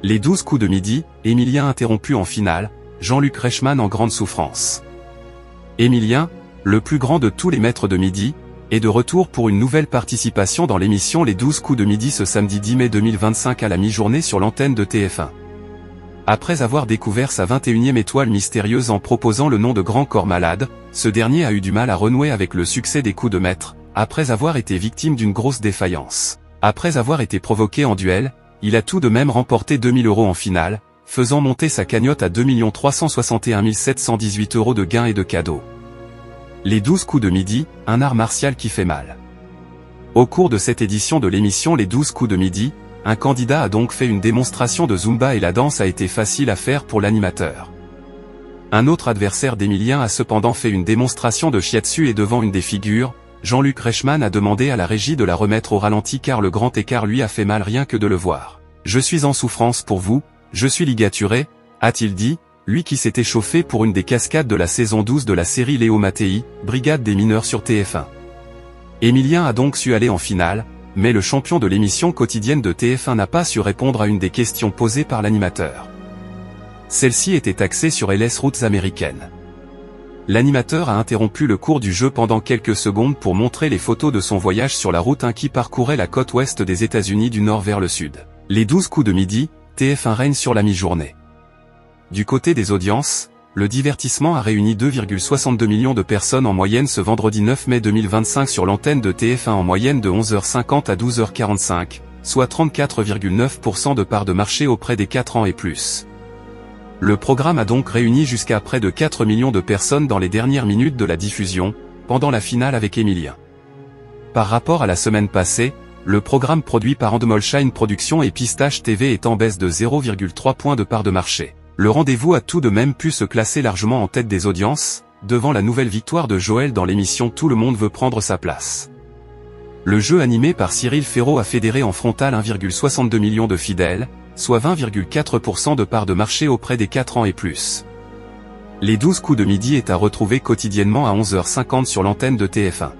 Les 12 coups de midi, Emilien interrompu en finale, Jean-Luc Reichmann en grande souffrance. Emilien, le plus grand de tous les maîtres de midi, est de retour pour une nouvelle participation dans l'émission Les 12 coups de midi ce samedi 10 mai 2025 à la mi-journée sur l'antenne de TF1. Après avoir découvert sa 21e étoile mystérieuse en proposant le nom de Grand Corps Malade, ce dernier a eu du mal à renouer avec le succès des coups de maître, après avoir été victime d'une grosse défaillance. Après avoir été provoqué en duel, il a tout de même remporté 2 000 € en finale, faisant monter sa cagnotte à 2 361 718 € de gains et de cadeaux. Les 12 coups de midi, un art martial qui fait mal. Au cours de cette édition de l'émission Les 12 coups de midi, un candidat a donc fait une démonstration de Zumba et la danse a été facile à faire pour l'animateur. Un autre adversaire d'Emilien a cependant fait une démonstration de shiatsu et devant une des figures, Jean-Luc Reichmann a demandé à la régie de la remettre au ralenti car le grand écart lui a fait mal rien que de le voir. « Je suis en souffrance pour vous, je suis ligaturé », a-t-il dit, lui qui s'était chauffé pour une des cascades de la saison 12 de la série Léo Mattei, Brigade des mineurs sur TF1. Emilien a donc su aller en finale, mais le champion de l'émission quotidienne de TF1 n'a pas su répondre à une des questions posées par l'animateur. Celle-ci était axée sur les routes américaines. L'animateur a interrompu le cours du jeu pendant quelques secondes pour montrer les photos de son voyage sur la route 1 qui parcourait la côte ouest des États-Unis du nord vers le sud. Les 12 coups de midi, TF1 règne sur la mi-journée. Du côté des audiences, le divertissement a réuni 2,62 millions de personnes en moyenne ce vendredi 9 mai 2025 sur l'antenne de TF1 en moyenne de 11h50 à 12h45, soit 34,9% de part de marché auprès des 4 ans et plus. Le programme a donc réuni jusqu'à près de 4 millions de personnes dans les dernières minutes de la diffusion, pendant la finale avec Emilien. Par rapport à la semaine passée, le programme produit par Endemolshine Productions et Pistache TV est en baisse de 0,3 points de part de marché. Le rendez-vous a tout de même pu se classer largement en tête des audiences, devant la nouvelle victoire de Joël dans l'émission Tout le monde veut prendre sa place. Le jeu animé par Cyril Ferraud a fédéré en frontal 1,62 million de fidèles, soit 20,4% de part de marché auprès des 4 ans et plus. Les 12 coups de midi est à retrouver quotidiennement à 11h50 sur l'antenne de TF1.